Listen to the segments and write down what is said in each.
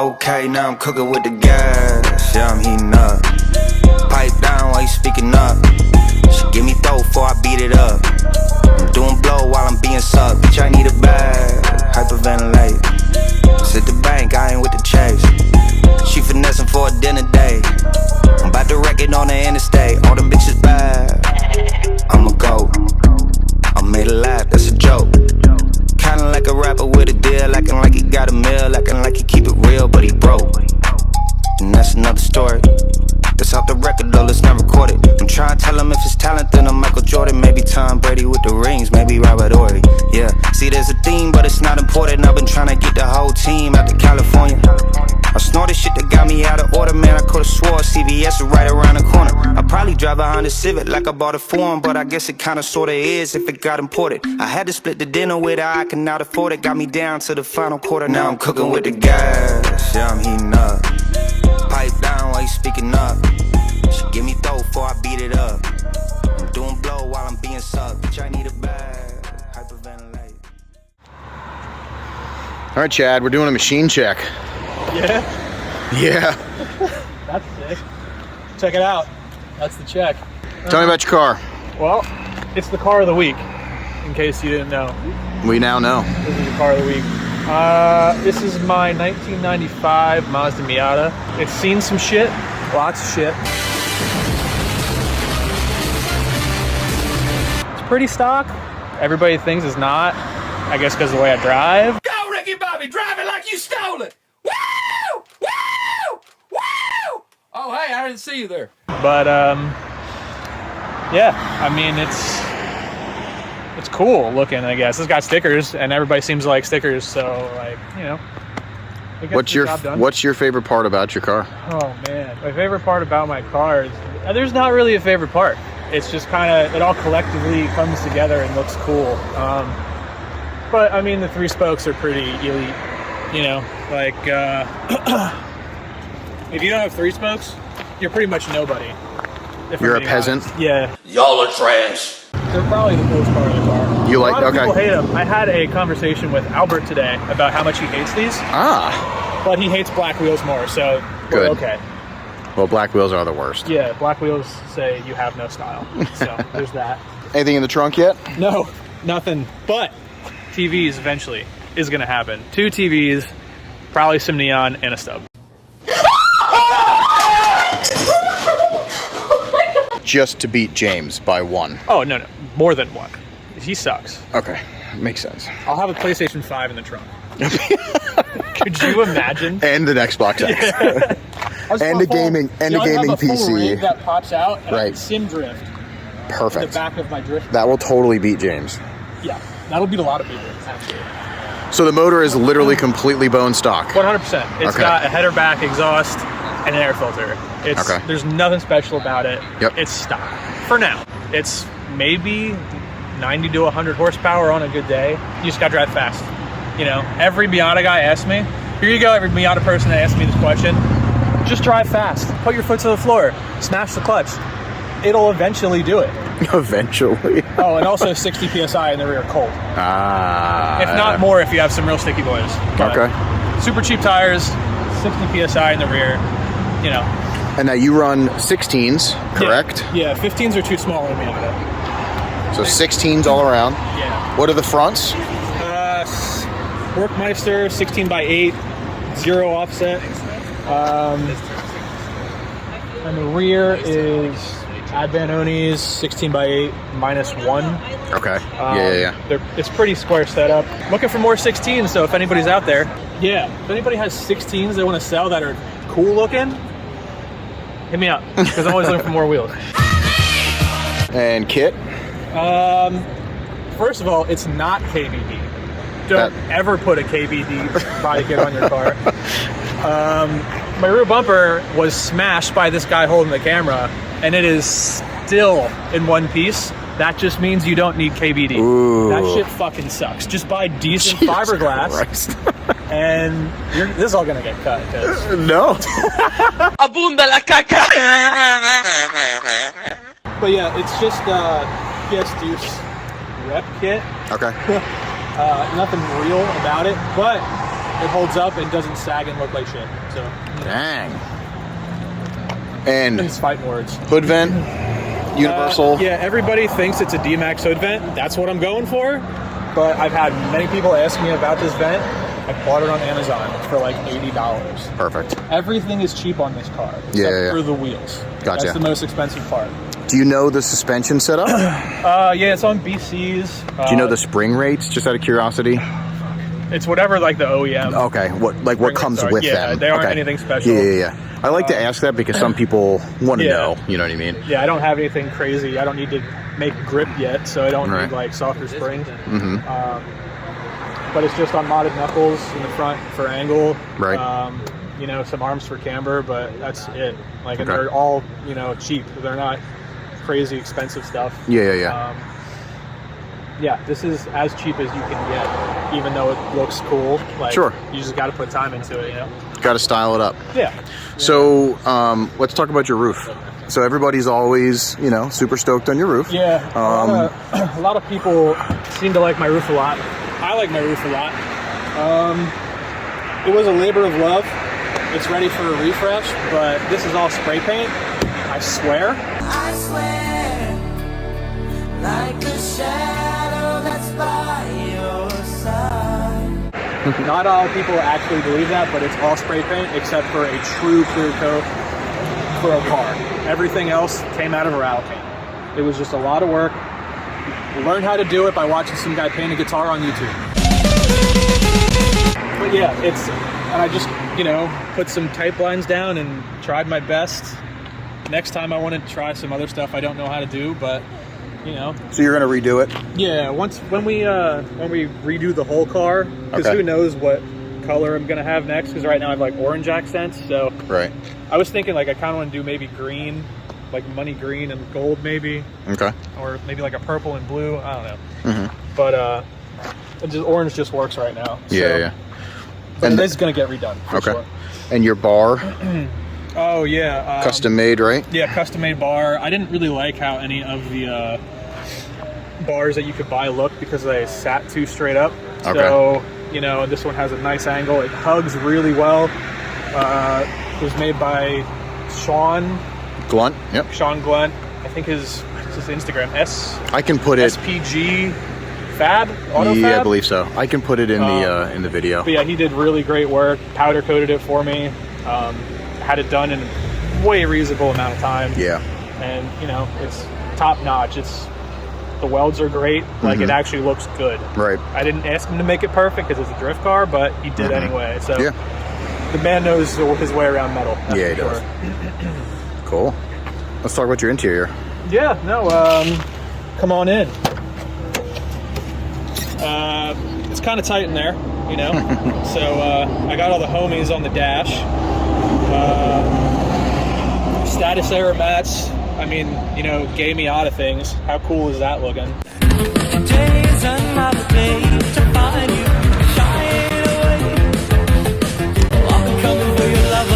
Okay, now I'm cooking with the gas. Yeah, I'm heating up. Pipe down while you speaking up. She give me throw before I beat it up. I'm doing blow while I'm being sucked. Bitch, I need a bag. Hyperventilate. It's at the bank, I ain't with the chase. She finessing for a dinner date. I'm about to wreck it on the interstate. All them bitches bad. I'ma go. I made a laugh, that's a joke. Kinda like a rapper with a deal, acting like he got a meal, acting like he keep it real, but he broke. And that's another story. That's off the record though, let's not record it. I'm trying to tell him if it's talent, then I'm Michael Jordan. Maybe Tom Brady with the rings, maybe Robert Horry. Yeah, see there's a theme, but it's not important. I've been trying to get the whole team out to California. I snorted shit that got me out of order, man. I could've swore CVS was right around the corner. I probably drive behind a Civic like I bought it for him, but I guess it kinda sorta is if it got imported. I had to split the dinner with her, I cannot afford it. Got me down to the final quarter, now I'm cooking with the gas. Yeah, I'm heating up. Pipe down while you speaking up. She give me throw before I beat it up. I'm doing blow while I'm being sucked. Bitch, I need a bag. Hyperventilate. All right, Chad, we're doing a machine check. Yeah? Yeah. That's sick. Check it out. That's the check. Tell me about your car. Well, it's the car of the week, in case you didn't know. We now know. This is the car of the week. This is my 1995 Mazda Miata. It's seen some shit, lots of shit. It's pretty stock. Everybody thinks it's not, I guess because of the way I drive. Go, Ricky Bobby, drive it like you stole it. Woo! Woo! Woo! Oh, hey, I didn't see you there. But, yeah, I mean, it's cool looking, I guess. It's got stickers, and everybody seems to like stickers, so, like, you know. What's your favorite part about your car? Oh, man. My favorite part about my car is, there's not really a favorite part. It's just kind of, it all collectively comes together and looks cool. But, I mean, the three spokes are pretty elite, you know. Like, if you don't have three spokes, you're pretty much nobody. You're a peasant? Yeah. Y'all are trash. They're probably the coolest part of the car. You like, a lot of people okay. hate them. I had a conversation with Albert today about how much he hates these. Ah. But he hates black wheels more, so Good. we're okay. Well, black wheels are the worst. Yeah, black wheels say you have no style. So there's that. Anything in the trunk yet? No, nothing. But TVs eventually is going to happen. 2 TVs, probably some neon, and a stub. Just to beat James by 1. Oh, no. More than 1. He sucks. Okay, makes sense. I'll have a PlayStation 5 in the trunk. Could you imagine? And an Xbox X. Yeah. And a gaming PC. Rig that pops out and I Right. can sim drift. Perfect. In the back of my drift. That will totally beat James. Yeah, that'll beat a lot of people, actually. So the motor is literally completely bone stock. 100%. It's Okay. got a header back exhaust and an air filter. It's Okay. There's nothing special about it. Yep. It's stock. For now. It's maybe 90 to 100 horsepower on a good day. You just gotta drive fast. You know, every Miata guy asks me, here you go, every Miata person that asks me this question, just drive fast. Put your foot to the floor. Smash the clutch. It'll eventually do it. Eventually. Oh, and also 60 PSI in the rear cold. Ah. If not more, if you have some real sticky boys. But Okay. super cheap tires, 60 PSI in the rear, you know. And now you run 16s, correct? Yeah, 15s are too small in a Miata. So 16s all around. Yeah. What are the fronts? Workmeister, 16x8, 0 offset. And the rear is Advanoni's 16x8 -1. Okay. Yeah. It's pretty square setup. Looking for more 16s, so if anybody's out there, yeah, if anybody has 16s they want to sell that are cool looking, hit me up, because I'm always looking for more wheels. And kit? First of all, it's not KBD. Don't ever put a KBD body kit on your car. My rear bumper was smashed by this guy holding the camera, and it is still in one piece. That just means you don't need KBD. Ooh. That shit fucking sucks. Just buy decent fiberglass, and this is all gonna get cut. No. Abunda la caca. But yeah, it's just PS Deuce rep kit. Okay. Nothing real about it, but It holds up and doesn't sag and look like shit. So. Dang. And It's fighting words. hood vent, universal. Yeah, everybody thinks it's a D-Max hood vent. That's what I'm going for. But I've had many people ask me about this vent. I bought it on Amazon for like $80. Perfect. Everything is cheap on this car, except for the wheels. Gotcha. That's the most expensive part. Do you know the suspension setup? Yeah, it's on BC's. Do you know the spring rates, just out of curiosity? It's whatever like the OEM. Okay, what comes with them? They aren't anything special. Yeah. I like to ask that because some people want to know, you know what I mean? Yeah, I don't have anything crazy. I don't need to make grip yet, so I don't need like softer springs. But it's just on modded knuckles in the front for angle. Right. You know, some arms for camber, but that's it. Like, and they're all, you know, cheap. They're not crazy expensive stuff. Yeah. Yeah, this is as cheap as you can get, even though it looks cool. Like, you just got to put time into it, you know? Got to style it up. Yeah. So let's talk about your roof. So everybody's always, you know, super stoked on your roof. Yeah. A lot of people seem to like my roof a lot. I like my roof a lot. It was a labor of love. It's ready for a refresh, but this is all spray paint. I swear. I swear, like a shadow that's by your side. Not all people actually believe that, but it's all spray paint except for a true clear coat for a car. Everything else came out of a rattle can. It was just a lot of work. Learned how to do it by watching some guy paint a guitar on YouTube. But yeah, and I just, you know, put some tape lines down and tried my best. Next time I want to try some other stuff I don't know how to do, but, you know. So you're going to redo it? Yeah, when we redo the whole car, because who knows what color I'm going to have next, because right now I have like orange accents, so. Right. I was thinking like I kind of want to do maybe green, like money green and gold maybe. Okay. Or maybe like a purple and blue, I don't know. But orange just works right now. Yeah. And this is going to get redone, for sure. And your bar? Oh, yeah. Custom made, right? Yeah, custom made bar. I didn't really like how any of the bars that you could buy looked because they sat too straight up. Okay. So, you know, this one has a nice angle. It hugs really well. It was made by Sean Glunt. Yep. Sean Glunt. I think his Instagram. I can put it. SPG Fab? Auto Yeah, Fab? I believe so. I can put it in the video. But yeah, he did really great work. Powder coated it for me. Had it done in a way reasonable amount of time. Yeah. And you know, it's top notch. The welds are great. Like it actually looks good. Right. I didn't ask him to make it perfect because it's a drift car, but he did anyway. So the man knows his way around metal. Yeah, he does. Cool. Let's talk about your interior. Yeah, no, come on in. It's kind of tight in there, you know? So I got all the homies on the dash. Status error mats. I mean, you know, gay Miata things. How cool is that looking? Days another day to find you, shine away. I'll be coming for your love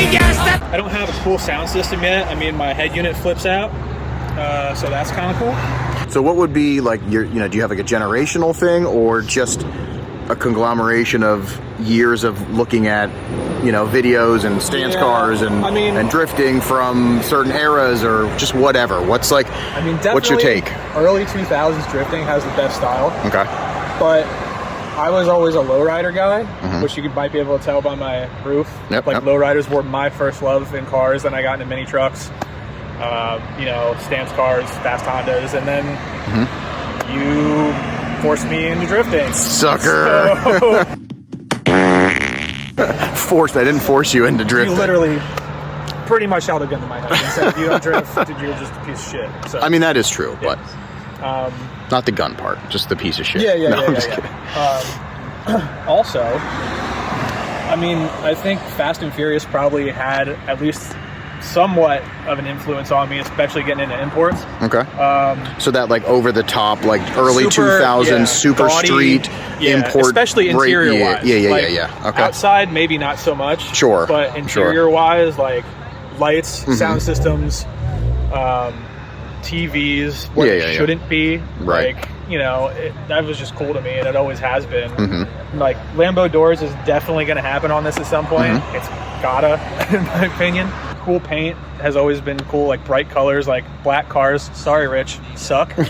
again. I don't have a cool sound system yet. I mean, my head unit flips out, so that's kind of cool. So what would be like your, you know, do you have like a generational thing or just a conglomeration of years of looking at, you know, videos and stance cars and and drifting from certain eras or just whatever? What's like, I mean, definitely what's your take? Early 2000s drifting has the best style. Okay. But I was always a lowrider guy, which you might be able to tell by my roof. Lowriders were my first love in cars. Then I got into mini trucks, you know, stance cars, fast Hondas, and then you forced me into drifting. Sucker! So. Forced. I didn't force you into drifting. You literally pretty much held a gun to my head and said, if you don't drift, you're just a piece of shit. So, I mean, that is true, but but not the gun part, just the piece of shit. Yeah, I'm just kidding. Also, I mean, I think Fast and Furious probably had at least somewhat of an influence on me, especially getting into imports. Okay. So that like over the top, like early 2000s, super gaudy, street import, especially interior wise. Yeah. Okay. Outside, maybe not so much. Sure. But interior wise, like lights, sound systems, TVs, what it shouldn't be. Right. Like, you know, that was just cool to me, and it always has been. Like, Lambo doors is definitely going to happen on this at some point. It's gotta, in my opinion. Cool paint has always been cool, like bright colors, like black cars. Sorry, Rich, suck. It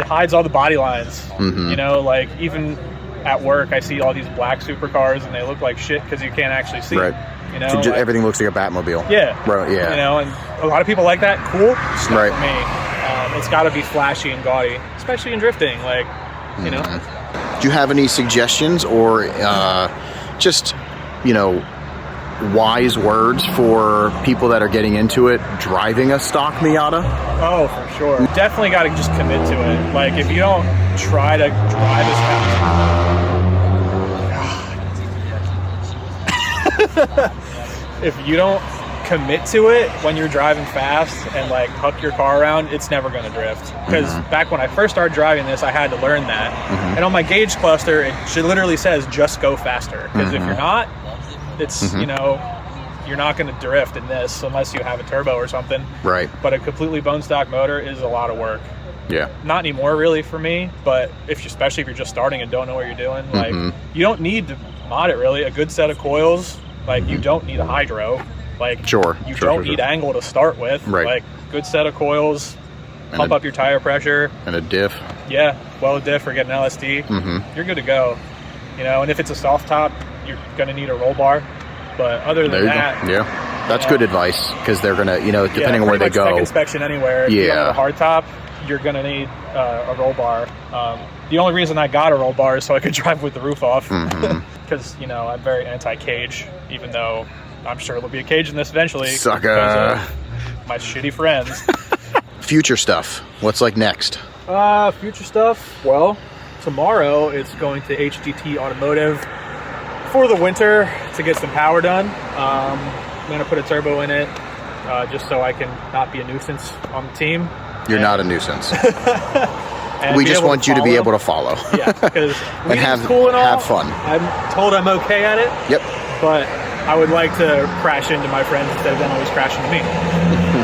hides all the body lines. You know, like even at work, I see all these black supercars, and they look like shit because you can't actually see them. You know, so everything looks like a Batmobile. Yeah. Right. Yeah. You know, and a lot of people like that. Cool. It's not Right. for me. It's got to be flashy and gaudy, especially in drifting. Like, you know. Do you have any suggestions or just, you know, wise words for people that are getting into it driving a stock Miata? Oh, for sure. Definitely got to just commit to it. Like, if you don't try to drive as fast, if you don't commit to it when you're driving fast and like huck your car around, it's never going to drift. Because back when I first started driving this, I had to learn that. And on my gauge cluster, it literally says just go faster. Because if you're not, it's, you know, you're not going to drift in this unless you have a turbo or something. Right. But a completely bone stock motor is a lot of work. Yeah. Not anymore really for me, but especially if you're just starting and don't know what you're doing, like you don't need to mod it really. A good set of coils, like you don't need a hydro. Like you don't need angle to start with. Right. Like good set of coils, pump up your tire pressure. And a diff. Yeah, well, a diff or get an LSD. You're good to go. You know, and if it's a soft top, you're gonna need a roll bar. But other than that, that's good advice because they're gonna, you know, depending on where they go. Spec inspection anywhere. If you don't have a hard top, you're gonna need a roll bar. The only reason I got a roll bar is so I could drive with the roof off. Because you know I'm very anti-cage, even though I'm sure there'll be a cage in this eventually. Sucker. Because of my shitty friends. Future stuff. What's like next? Future stuff. Well, tomorrow it's going to HDT Automotive for the winter to get some power done. I'm going to put a turbo in it just so I can not be a nuisance on the team. You're not a nuisance. We just want you to be able to follow. Yeah, because and have cool and all. Have fun. I'm told I'm okay at it. Yep. But I would like to crash into my friends instead of them always crashing to me.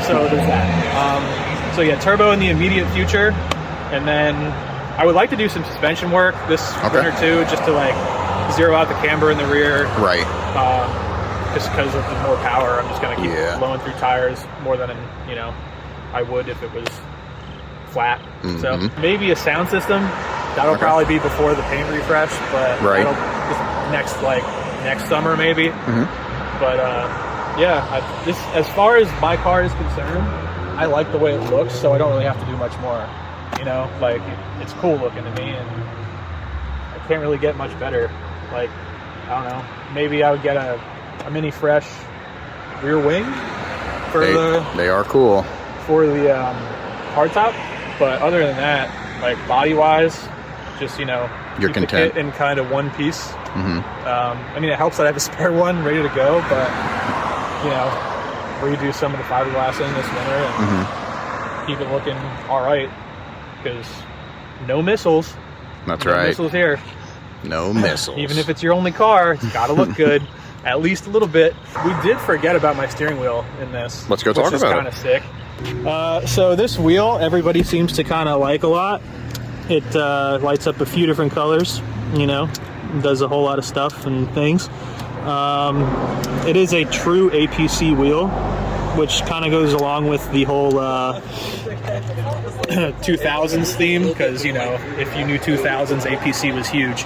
So there's that. So yeah, turbo in the immediate future, and then I would like to do some suspension work this winter too, just to like zero out the camber in the rear. Right. Just because of the more power, I'm just going to keep blowing through tires more than, you know, I would if it was flat. So maybe a sound system. That'll probably be before the paint refresh, but that'll next summer maybe. But yeah, this as far as my car is concerned, I like the way it looks, so I don't really have to do much more. You know, like it's cool looking to me, and I can't really get much better. Like, I don't know, maybe I would get a mini fresh rear wing for they are cool for the hardtop, but other than that, like body wise, just, you know, you're keep content the kit in kind of one piece. I mean, it helps that I have a spare one ready to go, but you know, redo some of the fiberglass in this winter and keep it looking all right, because no missiles. That's no right. Missiles here. No missiles. Even if it's your only car, it's got to look good. At least a little bit. We did forget about my steering wheel in this. Let's go talk about it. Which is kind of sick. So this wheel, everybody seems to kind of like a lot. It lights up a few different colors, you know, does a whole lot of stuff and things. It is a true APC wheel, which kind of goes along with the whole 2000s theme, because, you know, if you knew 2000s, APC was huge.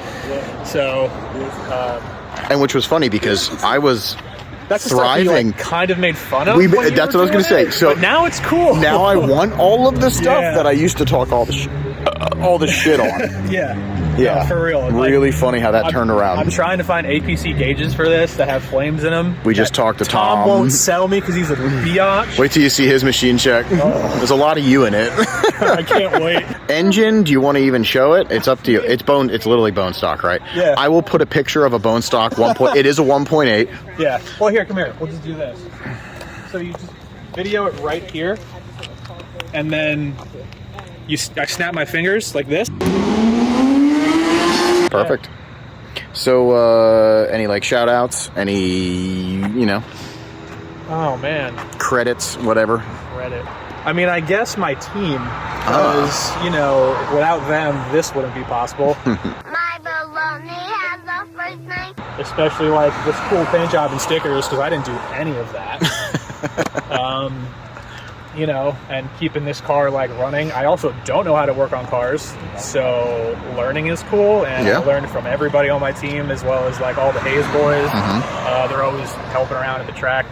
So... and which was funny because I was thriving. Stuff you, like, kind of made fun of. That's what I was going to say. So but now it's cool. Now I want all of the stuff that I used to talk all the shit on. Yeah, no, for real. Really funny how that turned around. I'm trying to find APC gauges for this that have flames in them. We just talked to Tom. Tom won't sell me because he's a biatch. Wait till you see his machine check. There's a lot of you in it. I can't wait. Engine, do you want to even show it? It's up to you. It's literally bone stock, right? Yeah. I will put a picture of a bone stock it is a 1.8. Yeah. Well, here, come here. We'll just do this. So you just video it right here, and then I snap my fingers like this. Perfect. So, any like shout outs? Any, you know? Oh man. Credits, whatever. Reddit. I mean, I guess my team, because, you know, without them, this wouldn't be possible. My baloney has a first name. Especially like this cool paint job and stickers, because I didn't do any of that. You know, and keeping this car like running. I also don't know how to work on cars, so learning is cool, and I learned from everybody on my team, as well as like all the Hayes boys. They're always helping around at the track.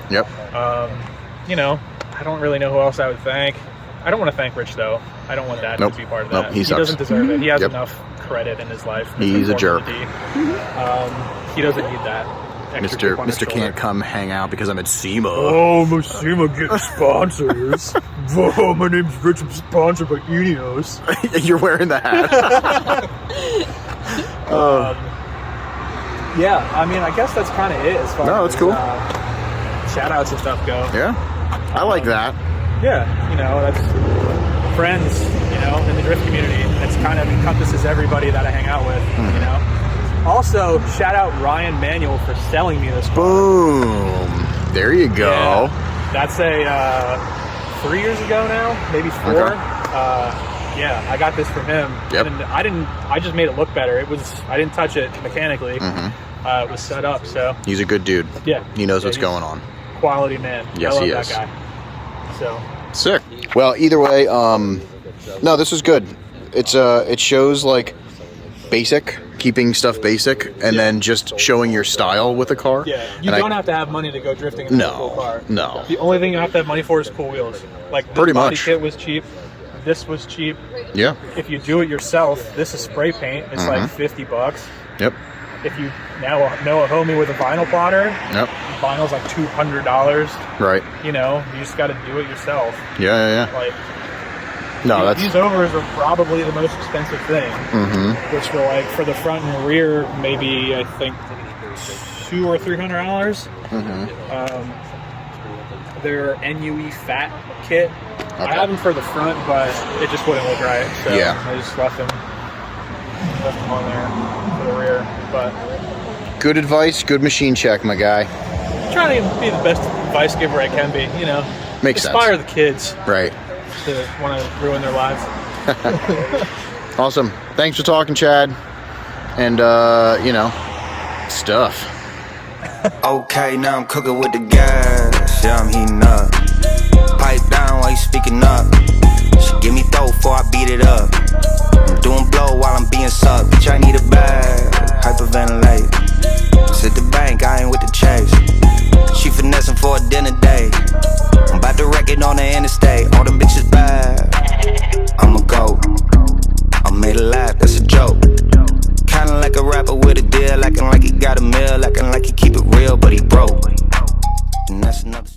You know, I don't really know who else I would thank. I don't want to thank Rich though. I don't want that to be part of that. He doesn't deserve it. He has enough credit in his life. He's a jerk. He doesn't need that. Mr. Can't come hang out because I'm at SEMA. Oh, my SEMA getting sponsors. Whoa, my name's Rich. I'm sponsored by Ineos. You're wearing the hat. Yeah, I mean, I guess that's kind of it as far that's as cool. Shoutouts and stuff go. Yeah, I like that. Yeah, you know, that's friends, you know, in the drift community. It's kind of encompasses everybody that I hang out with, you know. Also, shout out Ryan Manuel for selling me this car. Boom. There you go. Yeah, that's a 3 years ago now, maybe 4. Okay. Yeah, I got this from him. Yep. And I just made it look better. I didn't touch it mechanically. It was set up, so. He's a good dude. Yeah. He knows what's going on. Quality man. Yes, I love he that is. guy. So. Sick. Well, either way, no, this is good. It shows like basic, keeping stuff basic, and then just showing your style with a car. Yeah, you don't have to have money to go drifting in a cool car. No. The only thing you have to have money for is cool wheels. Like this body kit was cheap. This was cheap. Yeah. If you do it yourself, this is spray paint. It's like $50. Yep. If you know a homie with a vinyl plotter, vinyl's like $200. Right. You know, you just got to do it yourself. Yeah. Like, no, these overs are probably the most expensive thing. Which were like for the front and rear, maybe I think $200 or $300. Their NUE fat kit. I have them for the front, but it just wouldn't look right. So I just left them on there for the rear. But good advice, good machine check, my guy. I'm trying to be the best advice giver I can be. You know, Makes inspire sense. the kids. Right. To want to ruin their lives. Awesome. Thanks for talking, Chad. And you know, stuff. Okay, now I'm cooking with the gas. Yeah, I'm heating up. Pipe down while you speaking up. She give me throat before I beat it up. I'm doing blow while I'm being sucked. Bitch, I need a bag. Hyperventilate. Just hit the bank, I ain't with the chase. She finessing for a dinner date. I'm about to wreck it on the interstate. All them bitches bad. I'm a goat. I made a laugh, that's a joke. Kinda like a rapper with a deal, acting like he got a meal, acting like he keep it real, but he broke. And that's another